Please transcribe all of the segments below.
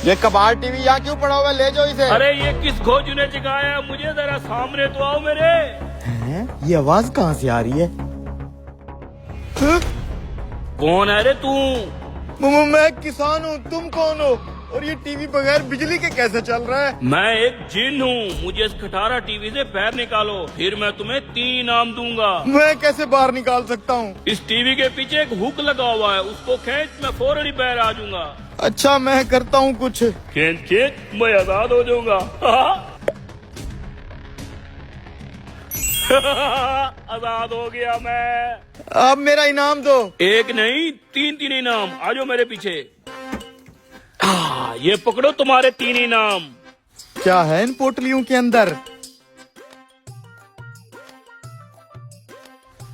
ये कबाड़ टीवी यहाँ क्यों पड़ा हुआ है? ले जाओ इसे। अरे ये किस खोजू ने जगाया है? मुझे जरा सामने तो आओ मेरे। ये आवाज कहाँ से आ रही है? कौन है रे तू? मैं किसान हूँ, तुम कौन हो? और ये टीवी बगैर बिजली के कैसे चल रहा है? मैं एक जिन हूँ, मुझे इस खटारा टीवी से पैर निकालो, फिर मैं तुम्हें 3 इनाम दूंगा। मैं कैसे बाहर निकाल सकता हूँ? इस टीवी के पीछे एक हुक लगा हुआ है, उसको खींच, मैं फौरन ही बाहर आ जाऊंगा। अच्छा मैं करता हूँ कुछ। खींच मैं आजाद हो जाऊंगा। आजाद हो गया मैं। अब मेरा इनाम दो। एक नहीं 3 इनाम। आ जाओ मेरे पीछे। ये पकड़ो तुम्हारे 3 इनाम। क्या है इन पोटलियों के अंदर?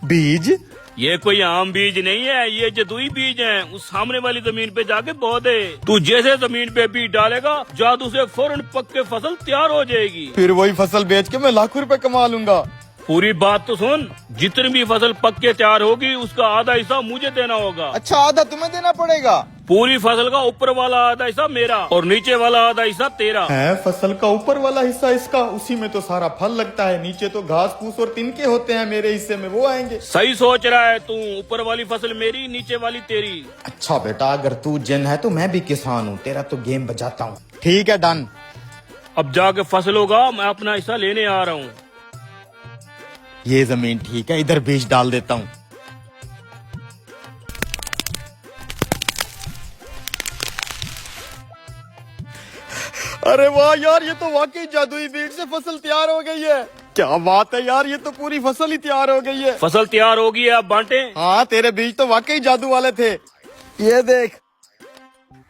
बीज? ये कोई आम बीज नहीं है, ये जदुई बीज हैं। उस सामने वाली जमीन पे जाके बो दे। तू जैसे जमीन पे बीज डालेगा, जादू से फौरन पक के फसल तैयार हो जाएगी। फिर वही फसल बेच के मैं लाखों रुपए कमा लूंगा। पूरी बात तो सुन। जितनी भी फसल पक के तैयार होगी, उसका आधा हिस्सा मुझे देना होगा। अच्छा आधा तुम्हें देना पड़ेगा? पूरी फसल का ऊपर वाला आधा हिस्सा मेरा और नीचे वाला आधा हिस्सा तेरा। है फसल का ऊपर वाला हिस्सा इसका, उसी में तो सारा फल लगता है। नीचे तो घास फूस और तिनके होते हैं, मेरे हिस्से में वो आएंगे। सही सोच रहा है तू। ऊपर वाली फसल मेरी, नीचे वाली तेरी। अच्छा बेटा, अगर तू जिन है तो मैं भी किसान हूँ, तेरा तो गेम बजाता हूँ। ठीक है डन। अब जाके फसल होगा, मैं अपना हिस्सा लेने आ रहा हूँ। ये जमीन ठीक है, इधर बीज डाल देता हूँ। अरे वाह यार, ये तो वाकई जादुई बीज से फसल तैयार हो गई है। क्या बात है यार, ये तो पूरी फसल ही तैयार हो गई है। फसल तैयार होगी, अब बांटे। हाँ तेरे बीज तो वाकई जादू वाले थे। ये देख,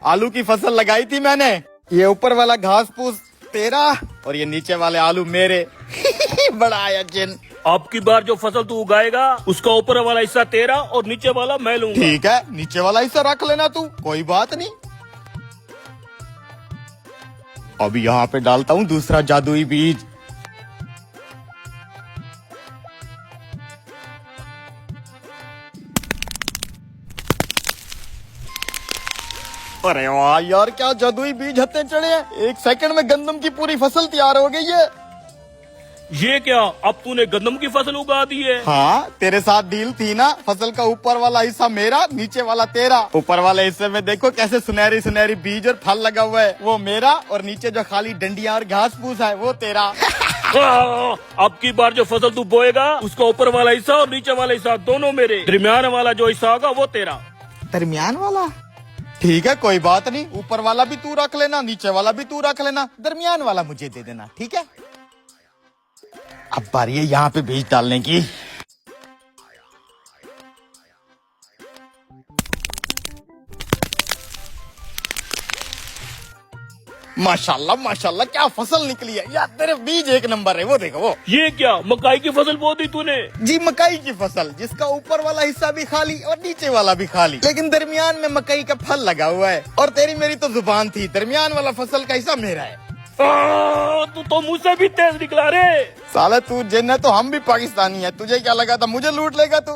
आलू की फसल लगाई थी मैंने। ये ऊपर वाला घास फूस तेरा और ये नीचे वाले आलू मेरे। बड़ा आया जिन। अब की बार जो फसल तू उगाएगा, उसका ऊपर वाला हिस्सा तेरा और नीचे वाला मैं लूंगा। ठीक है, नीचे वाला हिस्सा रख लेना तू, कोई बात नहीं। अब यहाँ पे डालता हूँ दूसरा जादुई बीज। अरे वाह यार, क्या जादुई बीज हत्ते चढ़े हैं। 1 सेकंड में गंदम की पूरी फसल तैयार हो गई है। ये क्या, अब तूने गंदम की फसल उगा दी है? हाँ तेरे साथ डील थी ना, फसल का ऊपर वाला हिस्सा मेरा, नीचे वाला तेरा। ऊपर वाले हिस्से में देखो कैसे सुनहरी सुनहरी बीज और फल लगा हुआ है, वो मेरा। और नीचे जो खाली डंडियां और घास फूस है, वो तेरा। अब की बार जो फसल तू बोएगा, उसका ऊपर वाला हिस्सा और नीचे वाला हिस्सा दोनों मेरे। दरमियान वाला जो हिस्सा होगा वो तेरा। दरमियान वाला? ठीक है कोई बात नहीं, ऊपर वाला भी तू रख लेना, नीचे वाला भी तू रख लेना, दरमियान वाला मुझे दे देना, ठीक है? अब बारी है यहाँ पे बीज डालने की। माशाल्लाह माशाल्लाह, क्या फसल निकली है यार। तेरे बीज 1 नंबर है, वो देखो वो। ये क्या, मकाई की फसल बो दी तूने? जी मकई की फसल, जिसका ऊपर वाला हिस्सा भी खाली और नीचे वाला भी खाली, लेकिन दरमियान में मकई का फल लगा हुआ है। और तेरी मेरी तो जुबान थी, दरमियान वाला फसल का हिस्सा मेरा है। तू तो मुझसे भी तेज निकला रे। साला तू जिन है तो हम भी पाकिस्तानी है, तुझे क्या लगा था मुझे लूट लेगा तू?